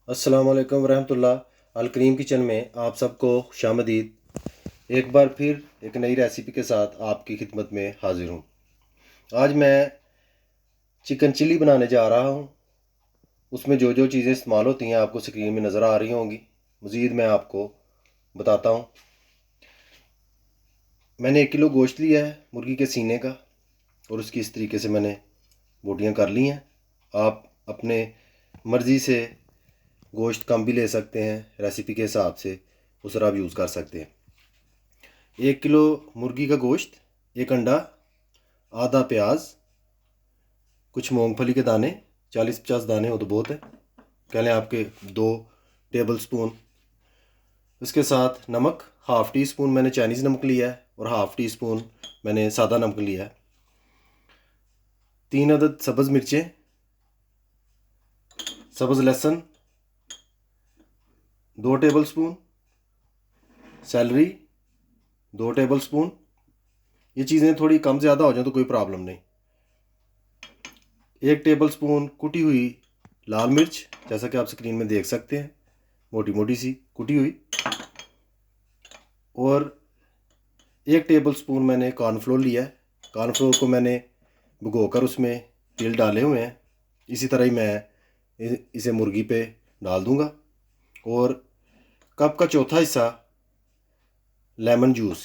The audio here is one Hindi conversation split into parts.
अस्सलाम वालेकुम रहमतुल्लाह। अल करीम किचन में आप सबको खुशामदीद। एक बार फिर एक नई रेसिपी के साथ आपकी खिदमत में हाजिर हूँ। आज मैं चिकन चिल्ली बनाने जा रहा हूँ। उसमें जो जो चीज़ें इस्तेमाल होती हैं आपको स्क्रीन में नज़र आ रही होंगी। मज़ीद मैं आपको बताता हूँ। मैंने 1 किलो गोश्त लिया है मुर्गी के सीने का, और उसकी इस तरीके से मैंने बोटियाँ कर ली हैं। आप अपने मर्ज़ी से गोश्त कम भी ले सकते हैं, रेसिपी के हिसाब से उस तरह आप यूज़ कर सकते हैं। 1 किलो मुर्गी का गोश्त, 1 अंडा, आधा प्याज, कुछ मूंगफली के दाने, 40-50 दाने हो तो बहुत है, कह लें आपके 2 टेबल स्पून। इसके साथ नमक, हाफ़ टी स्पून मैंने चाइनीज़ नमक लिया है और हाफ़ टी स्पून मैंने सादा नमक लिया है। 3 अदद सब्ज़ मिर्चें, सब्ज़ लहसुन 2 table spoon, salary 2 table spoon. ये चीज़ें थोड़ी कम ज़्यादा हो जाए तो कोई प्रॉब्लम नहीं। 1 टेबल स्पून कुटी हुई लाल मिर्च, जैसा कि आप स्क्रीन में देख सकते हैं, मोटी मोटी सी कुटी हुई। और 1 टेबल स्पून मैंने कॉर्नफ्लोर लिया है। कॉर्नफ्लोर को मैंने भिगोकर उसमें तिल डाले हुए हैं। इसी तरह ही मैं इसे मुर्गी पे डाल दूंगा। और कप का चौथा हिस्सा लेमन जूस,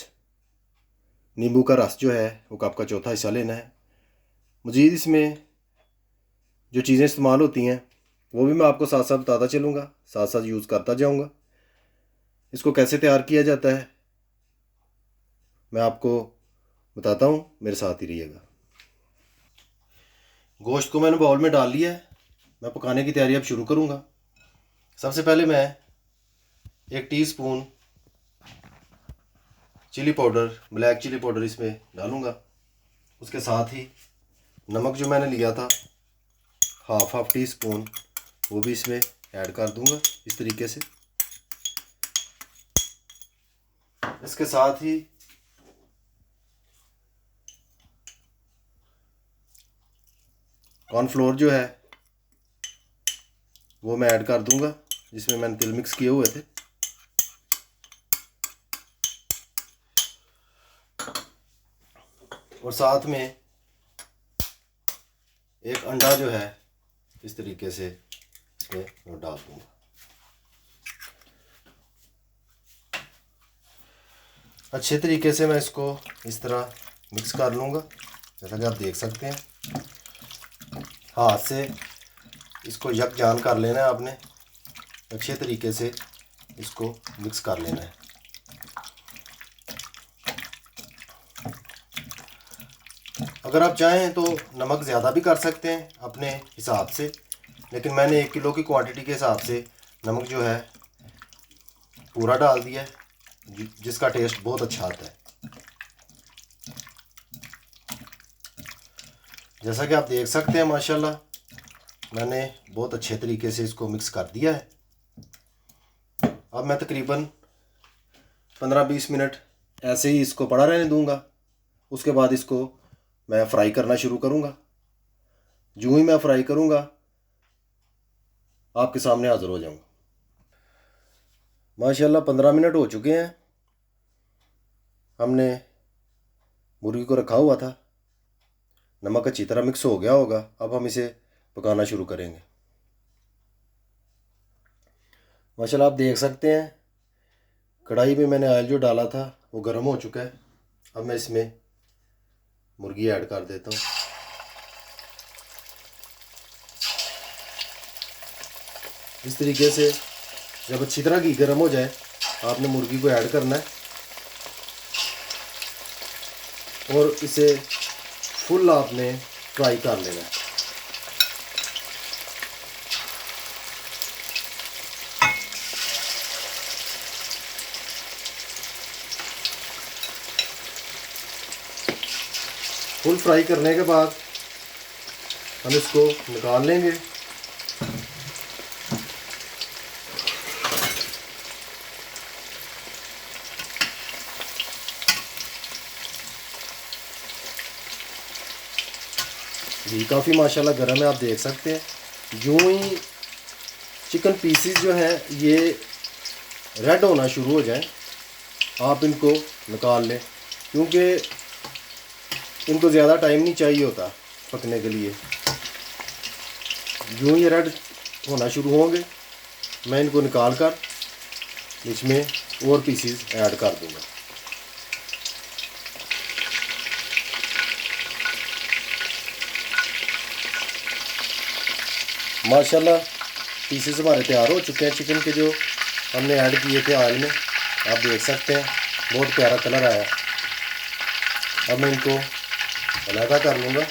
नींबू का रस जो है वो कप का चौथा हिस्सा लेना है। मज़ीद इसमें जो चीज़ें इस्तेमाल होती हैं वो भी मैं आपको साथ साथ बताता चलूँगा, साथ साथ यूज़ करता जाऊँगा। इसको कैसे तैयार किया जाता है मैं आपको बताता हूँ, मेरे साथ ही रहिएगा। गोश्त को मैंने बाउल में डाल लिया है। मैं पकाने की तैयारी अब शुरू करूँगा। सबसे पहले मैं 1 teaspoon chilli powder, black chilli powder इसमें डालूँगा। उसके साथ ही नमक जो मैंने लिया था हाफ टी स्पून, वो भी इसमें ऐड कर दूँगा इस तरीके से। इसके साथ ही कॉर्नफ्लोर जो है वो मैं ऐड कर दूँगा, जिसमें मैंने तिल मिक्स किए हुए थे। और साथ में 1 अंडा जो है इस तरीके से इसमें डाल दूँगा। अच्छे तरीके से मैं इसको इस तरह मिक्स कर लूँगा, जैसा कि आप देख सकते हैं। हाथ से इसको यकजान कर लेना है आपने, अच्छे तरीके से इसको मिक्स कर लेना है। अगर आप चाहें तो नमक ज़्यादा भी कर सकते हैं अपने हिसाब से, लेकिन मैंने 1 किलो की क्वांटिटी के हिसाब से नमक जो है पूरा डाल दिया है, जिसका टेस्ट बहुत अच्छा आता है। जैसा कि आप देख सकते हैं माशाल्लाह मैंने बहुत अच्छे तरीके से इसको मिक्स कर दिया है। अब मैं तकरीबन 15-20 मिनट ऐसे ही इसको पड़ा रहने दूंगा। उसके बाद इसको मैं फ्राई करना शुरू करूंगा। जो ही मैं फ्राई करूंगा आपके सामने हाज़िर हो जाऊंगा। माशाल्लाह 15 मिनट हो चुके हैं। हमने मुर्गी को रखा हुआ था, नमक अच्छी तरह मिक्स हो गया होगा। अब हम इसे पकाना शुरू करेंगे। माशाल्लाह आप देख सकते हैं कढ़ाई में मैंने ऑयल जो डाला था वो गर्म हो चुका है। अब मैं इसमें मुर्गी ऐड कर देता हूँ। इस तरीके से जब अच्छी तरह घी गर्म हो जाए आपने मुर्गी को ऐड करना है और इसे फुल आपने फ्राई कर लेना है। फुल फ्राई करने के बाद हम इसको निकाल लेंगे। घी काफ़ी माशाल्लाह गर्म है, आप देख सकते हैं। यूं ही चिकन पीसीज जो हैं ये रेड होना शुरू हो जाए आप इनको निकाल लें, क्योंकि इनको ज़्यादा टाइम नहीं चाहिए होता पकने के लिए। यूँ ये रेड होना शुरू होंगे मैं इनको निकाल कर इसमें और पीसीज ऐड कर दूँगा। माशाल्लाह पीसेस हमारे तैयार हो चुके हैं चिकन के, जो हमने ऐड किए थे ऑयल में। आप देख सकते हैं बहुत प्यारा कलर आया। अब मैं इनको अलग कर लूँगा।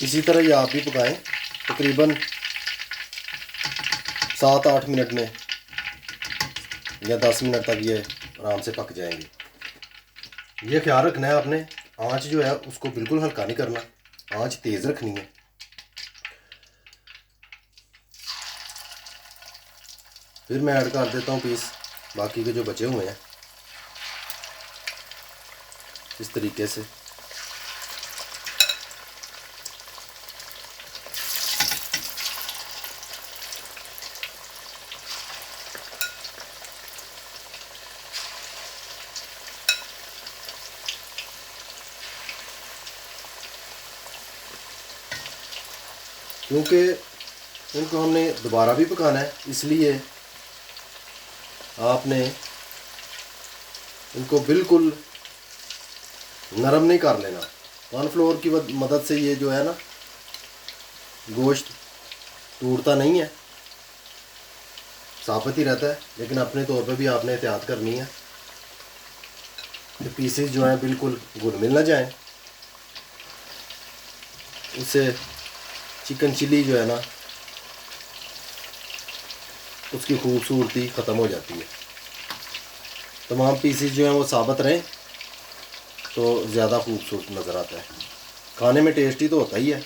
इसी तरह ये आप भी पकाएं, तकरीबन 7-8 मिनट में या 10 मिनट तक ये आराम से पक जाएंगे। ये ख्याल रखना है आपने, आंच जो है उसको बिल्कुल हल्का नहीं करना, आंच तेज़ रखनी है। फिर मैं ऐड कर देता हूँ पीस बाकी के जो बचे हुए हैं इस तरीके से। क्योंकि इनको हमने दोबारा भी पकाना है, इसलिए आपने इनको बिल्कुल नरम नहीं कर लेना। कॉर्नफ्लोर की मदद से ये जो है ना गोश्त टूटता नहीं है, साबित ही रहता है। लेकिन अपने तौर पे भी आपने एहतियात करनी है कि पीसेस जो हैं बिल्कुल घुल मिल ना जाएं, उससे चिकन चिली जो है ना उसकी खूबसूरती ख़त्म हो जाती है। तमाम पीसेस जो हैं वो साबित रहें तो ज़्यादा खूबसूरत नज़र आता है, खाने में टेस्टी तो होता ही है।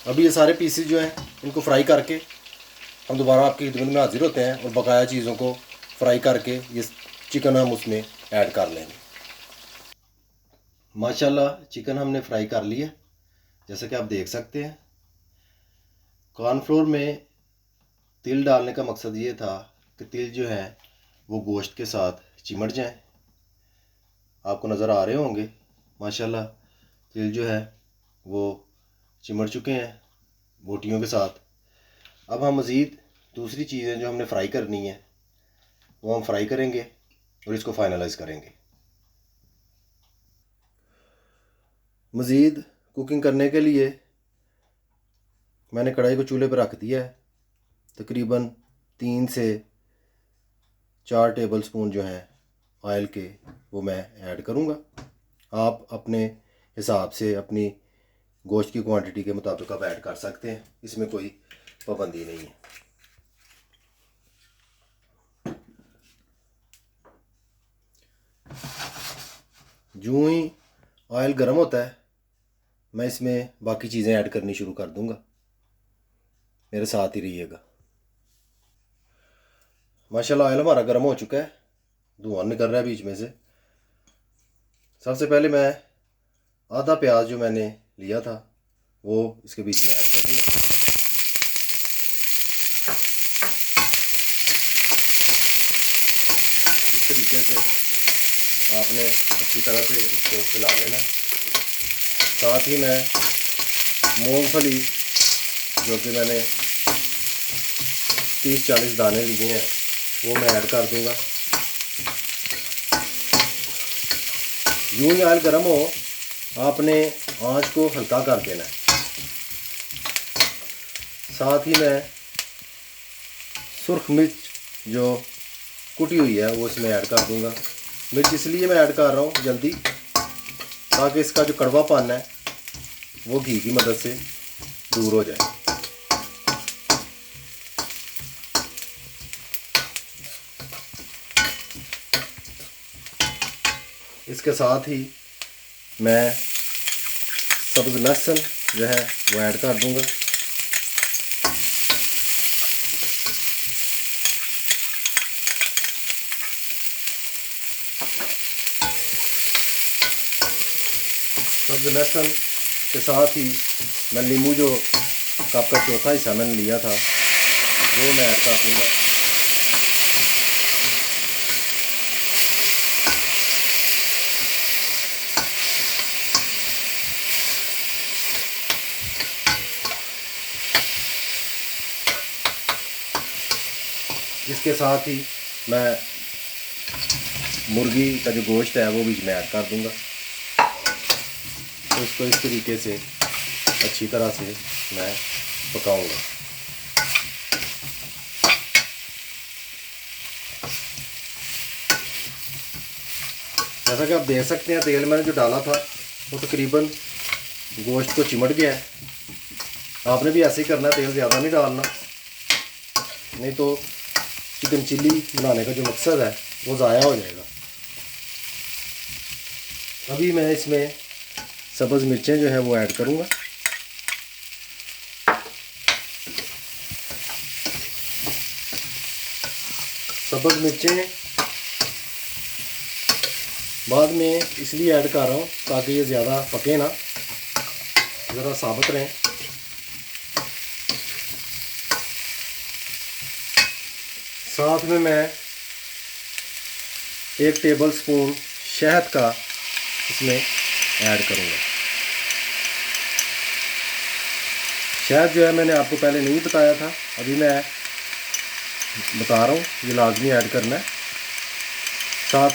अभी ये सारे पीसेस जो हैं इनको फ्राई करके हम दोबारा आपकी खिदमत में हाजिर होते हैं और बकाया चीज़ों को फ्राई करके ये चिकन हम उसमें ऐड कर लेंगे। माशाल्लाह चिकन हमने फ्राई कर लिया, जैसा कि आप देख सकते हैं। कॉर्नफ्लोर में तिल डालने का मकसद ये था कि तिल जो है वो गोश्त के साथ चिमट जाएं। आपको नज़र आ रहे होंगे माशाल्लाह तिल जो है वो चिमट चुके हैं बोटियों के साथ। अब हम मज़ीद दूसरी चीज़ें जो हमने फ्राई करनी है वो हम फ्राई करेंगे और इसको फाइनलाइज़ करेंगे। मज़ीद कुकिंग करने के लिए मैंने कढ़ाई को चूल्हे पर रख दिया है। तकरीबन 3 से 4 टेबल स्पून जो हैं ऑयल के वो मैं ऐड करूँगा। आप अपने हिसाब से अपनी गोश्त की क्वांटिटी के मुताबिक आप ऐड कर सकते हैं, इसमें कोई पाबंदी नहीं है। यूँ ही ऑयल गर्म होता है मैं इसमें बाकी चीज़ें ऐड करनी शुरू कर दूँगा, मेरे साथ ही रहिएगा। माशाल्लाह ऑयल हमारा गर्म हो चुका है, धुआं निकल रहा है बीच में से। सबसे पहले मैं आधा प्याज जो मैंने लिया था वो इसके बीच में ऐड करूँगा। इस तरीके से आपने अच्छी तरह से इसको हिला लेना। साथ ही मैं मूंगफली जो कि मैंने 30-40 दाने लिए हैं वो मैं ऐड कर दूंगा। यूँ ही ऑयल गर्म हो आपने आंच को हल्का कर देना है। साथ ही मैं सुर्ख मिर्च जो कुटी हुई है वो इसमें ऐड कर दूंगा। मिर्च इसलिए मैं ऐड कर रहा हूँ जल्दी, ताकि इसका जो कड़वापन है वो घी की मदद से दूर हो जाए। इसके साथ ही मैं सब्ज़ लहसुन जो है वो ऐड कर दूंगा। सब्ज़ लहसुन के साथ ही मैं नींबू जो कप का चौथा हिस्सा मैंने लिया था वो मैं ऐड कर दूँगा। इसके साथ ही मैं मुर्गी का जो गोश्त है वो भी मैं ऐड कर दूंगा। तो इसको इस तरीके से अच्छी तरह से मैं पकाऊंगा। जैसा कि आप देख सकते हैं तेल मैंने जो डाला था वो तकरीबन गोश्त को चिमट गया है। आपने भी ऐसे ही करना है, तेल ज़्यादा नहीं डालना, नहीं तो चिकन चिल्ली बनाने का जो मकसद है वो ज़ाया हो जाएगा। अभी मैं इसमें सब्ज़ मिर्चें जो है वो ऐड करूँगा। सब्ज़ मिर्चें बाद में इसलिए ऐड कर रहा हूँ ताकि ये ज़्यादा पके ना, ज़रा साबुत रहें। साथ में मैं 1 टेबल स्पून शहद का इसमें ऐड करूँगा। शहद जो है मैंने आपको पहले नहीं बताया था, अभी मैं बता रहा हूँ, ये लाजमी ऐड करना है। साथ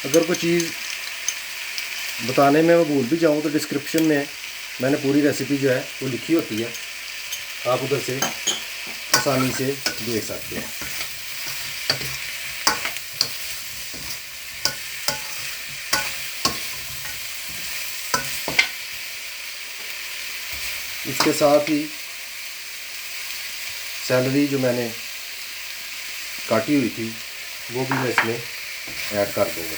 अगर कोई चीज़ बताने में मैं भूल भी जाऊँ तो डिस्क्रिप्शन में मैंने पूरी रेसिपी जो है वो लिखी होती है, आप उधर से आसानी से देख सकते हैं। इसके साथ ही सैलरी जो मैंने काटी हुई थी वो भी मैं इसमें ऐड कर दूँगा।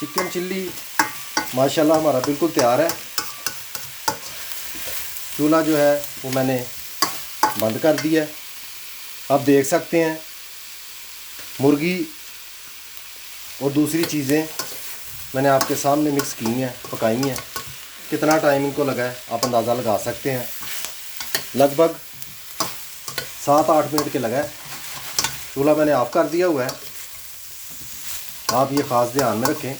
चिकन चिल्ली माशाल्लाह हमारा बिल्कुल तैयार है। चूल्हा जो है वो मैंने बंद कर दिया है। आप देख सकते हैं मुर्गी और दूसरी चीज़ें मैंने आपके सामने मिक्स की हैं, पकाई हैं। कितना टाइम इनको लगा है आप अंदाज़ा लगा सकते हैं, लगभग 7-8 मिनट के लगा है। चूल्हा मैंने ऑफ कर दिया हुआ है। आप ये ख़ास ध्यान में रखें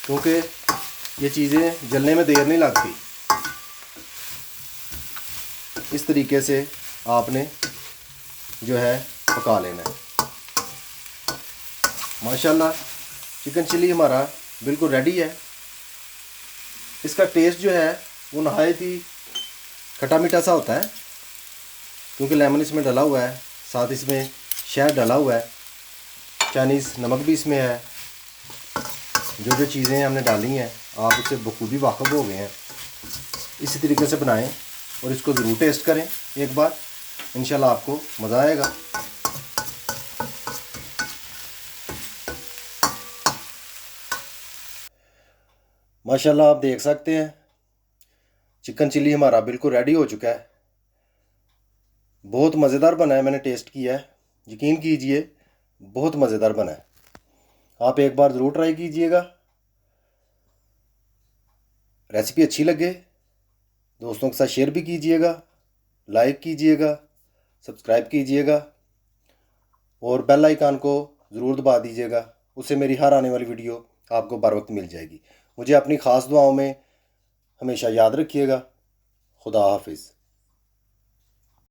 क्योंकि ये चीज़ें जलने में देर नहीं लगती। इस तरीके से आपने जो है पका लेना है। माशाल्लाह चिकन चिल्ली हमारा बिल्कुल रेडी है। इसका टेस्ट जो है वो नहायत ही खट्टा मीठा सा होता है क्योंकि लेमन इसमें डला हुआ है, साथ इसमें शहद डला हुआ है, चाइनीज़ नमक भी इसमें है। जो जो चीज़ें हमने डाली हैं आप उससे बखूबी वाक़िफ़ हो गए हैं। इसी तरीके से बनाएं और इसको ज़रूर टेस्ट करें एक बार, इंशाल्लाह आपको मज़ा आएगा। माशाल्लाह आप देख सकते हैं चिकन चिल्ली हमारा बिल्कुल रेडी हो चुका है। बहुत मज़ेदार बना है, मैंने टेस्ट किया है, यकीन कीजिए बहुत मज़ेदार बना है। आप एक बार ज़रूर ट्राई कीजिएगा। रेसिपी अच्छी लगे दोस्तों के साथ शेयर भी कीजिएगा, लाइक कीजिएगा, सब्सक्राइब कीजिएगा और बेल आइकन को ज़रूर दबा दीजिएगा। उससे मेरी हर आने वाली वीडियो आपको बर वक्त मिल जाएगी। मुझे अपनी ख़ास दुआओं में हमेशा याद रखिएगा। खुदा हाफिज़।